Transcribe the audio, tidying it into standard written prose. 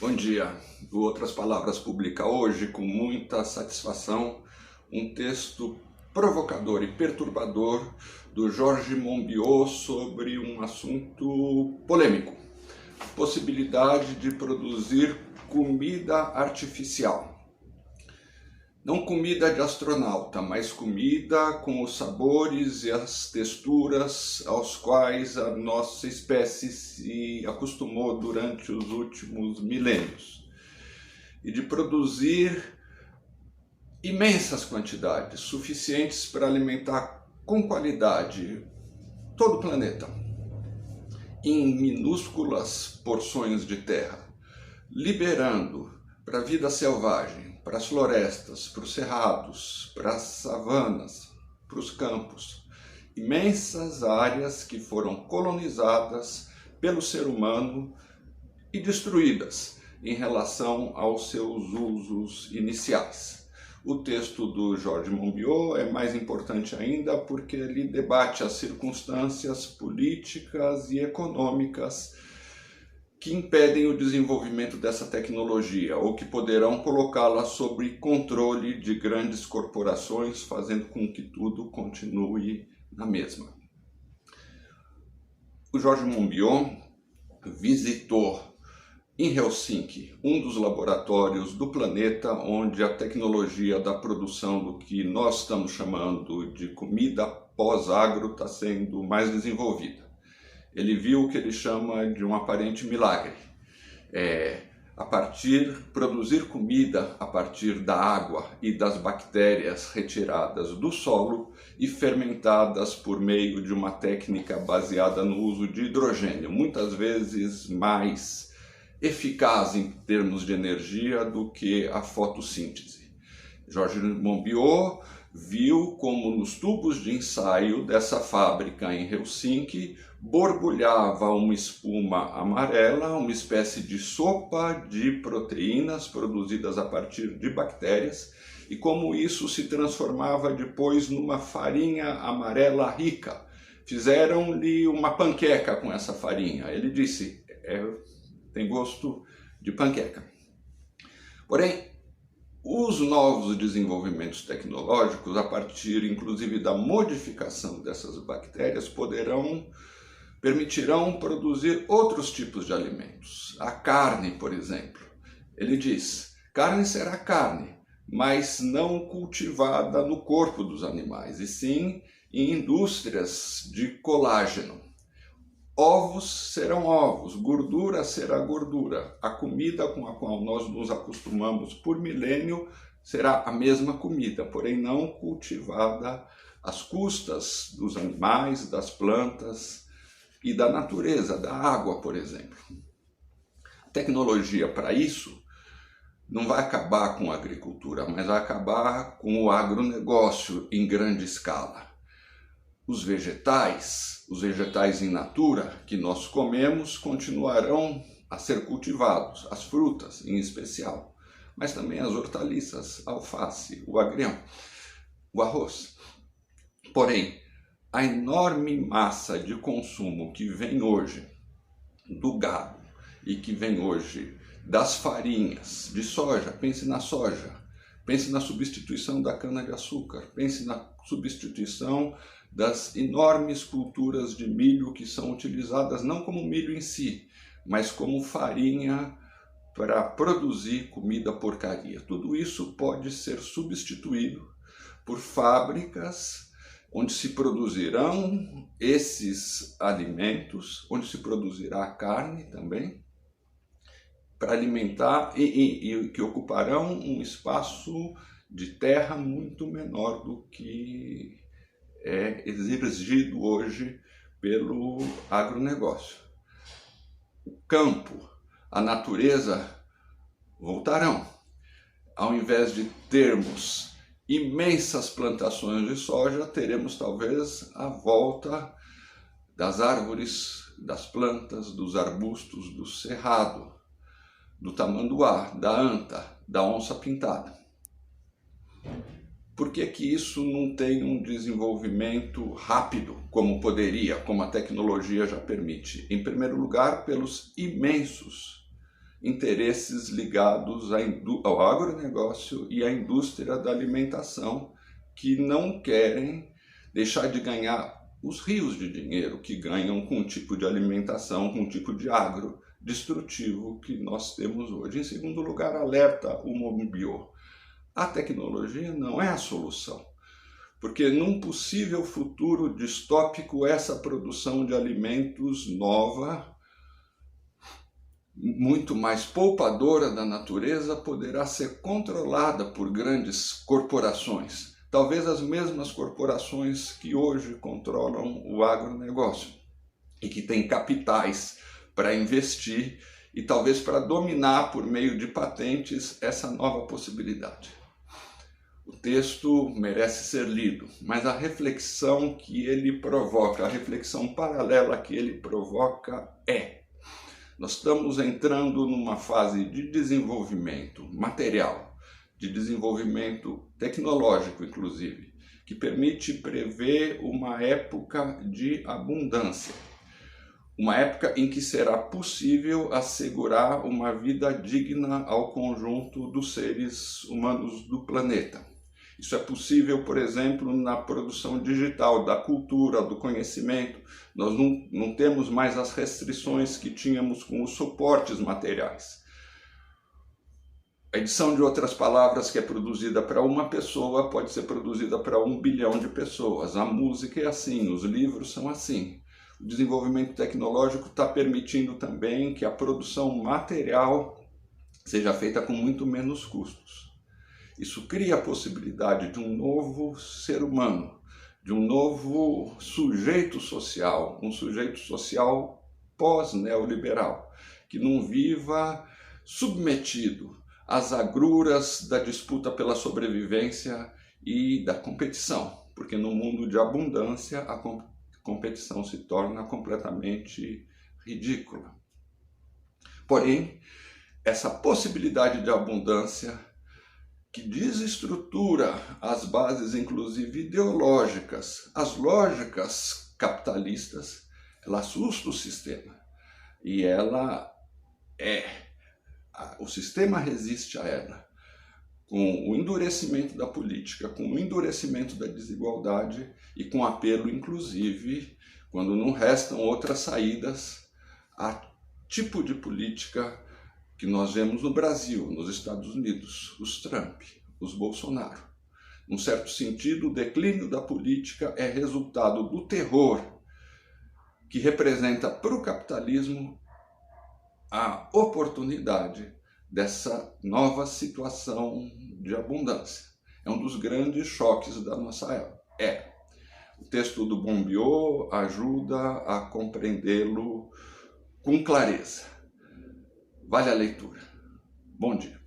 Bom dia. O Outras Palavras publica hoje, com muita satisfação, um texto provocador e perturbador do Jorge Monbiot sobre um assunto polêmico: possibilidade de produzir comida artificial. Não comida de astronauta, mas comida com os sabores e as texturas aos quais a nossa espécie se acostumou durante os últimos milênios. E de produzir imensas quantidades, suficientes para alimentar com qualidade todo o planeta, em minúsculas porções de terra, liberando para a vida selvagem, para as florestas, para os cerrados, para as savanas, para os campos, imensas áreas que foram colonizadas pelo ser humano e destruídas em relação aos seus usos iniciais. O texto do Jorge Monbiot é mais importante ainda porque ele debate as circunstâncias políticas e econômicas que impedem o desenvolvimento dessa tecnologia ou que poderão colocá-la sob controle de grandes corporações, fazendo com que tudo continue na mesma. O Jorge Monbiot visitou em Helsinki um dos laboratórios do planeta onde a tecnologia da produção do que nós estamos chamando de comida pós-agro está sendo mais desenvolvida. Ele viu o que ele chama de um aparente milagre. Produzir comida a partir da água e das bactérias retiradas do solo e fermentadas por meio de uma técnica baseada no uso de hidrogênio, muitas vezes mais eficaz em termos de energia do que a fotossíntese. Jorge Monbiot viu como nos tubos de ensaio dessa fábrica em Helsinki borbulhava uma espuma amarela, uma espécie de sopa de proteínas produzidas a partir de bactérias, e como isso se transformava depois numa farinha amarela rica. Fizeram-lhe uma panqueca com essa farinha. Ele disse, tem gosto de panqueca. Porém, os novos desenvolvimentos tecnológicos, a partir inclusive da modificação dessas bactérias, permitirão produzir outros tipos de alimentos. A carne, por exemplo. Ele diz, carne será carne, mas não cultivada no corpo dos animais, e sim em indústrias de colágeno. Ovos serão ovos, gordura será gordura. A comida com a qual nós nos acostumamos por milênio será a mesma comida, porém não cultivada às custas dos animais, das plantas e da natureza, da água, por exemplo. A tecnologia para isso não vai acabar com a agricultura, mas vai acabar com o agronegócio em grande escala. Os vegetais in natura que nós comemos continuarão a ser cultivados, as frutas em especial, mas também as hortaliças, a alface, o agrião, o arroz. Porém, a enorme massa de consumo que vem hoje do gado e que vem hoje das farinhas de soja, pense na soja, pense na substituição da cana-de-açúcar, pense na substituição das enormes culturas de milho que são utilizadas não como milho em si, mas como farinha para produzir comida porcaria. Tudo isso pode ser substituído por fábricas onde se produzirão esses alimentos, onde se produzirá carne também, para alimentar e que ocuparão um espaço de terra muito menor do que é exigido hoje pelo agronegócio. O campo, a natureza voltarão. Ao invés de termos imensas plantações de soja, teremos talvez a volta das árvores, das plantas, dos arbustos, do cerrado, do tamanduá, da anta, da onça-pintada. Por que que isso não tem um desenvolvimento rápido, como poderia, como a tecnologia já permite? Em primeiro lugar, pelos imensos interesses ligados ao agronegócio e à indústria da alimentação, que não querem deixar de ganhar os rios de dinheiro que ganham com o tipo de alimentação, com o tipo de agro destrutivo que nós temos hoje. Em segundo lugar, alerta o Monbiot: a tecnologia não é a solução, porque num possível futuro distópico, essa produção de alimentos nova, muito mais poupadora da natureza, poderá ser controlada por grandes corporações, talvez as mesmas corporações que hoje controlam o agronegócio e que têm capitais para investir e talvez para dominar por meio de patentes essa nova possibilidade. O texto merece ser lido, mas a reflexão que ele provoca, a reflexão paralela que ele provoca é: nós estamos entrando numa fase de desenvolvimento material, de desenvolvimento tecnológico, inclusive, que permite prever uma época de abundância. Uma época em que será possível assegurar uma vida digna ao conjunto dos seres humanos do planeta. Isso é possível, por exemplo, na produção digital, da cultura, do conhecimento. Nós não temos mais as restrições que tínhamos com os suportes materiais. A edição de Outras Palavras, que é produzida para uma pessoa, pode ser produzida para 1 bilhão de pessoas. A música é assim, os livros são assim. O desenvolvimento tecnológico está permitindo também que a produção material seja feita com muito menos custos. Isso cria a possibilidade de um novo ser humano, de um novo sujeito social, um sujeito social pós-neoliberal, que não viva submetido às agruras da disputa pela sobrevivência e da competição, porque no mundo de abundância a competição se torna completamente ridícula. Porém, essa possibilidade de abundância que desestrutura as bases, inclusive ideológicas, as lógicas capitalistas, ela assusta o sistema. E o sistema resiste a ela. Com o endurecimento da política, com o endurecimento da desigualdade e com apelo, inclusive, quando não restam outras saídas, a tipo de política que nós vemos no Brasil, nos Estados Unidos, os Trump, os Bolsonaro. Num certo sentido, o declínio da política é resultado do terror que representa para o capitalismo a oportunidade dessa nova situação de abundância. É um dos grandes choques da nossa era. O texto do Monbiot ajuda a compreendê-lo com clareza. Vale a leitura. Bom dia.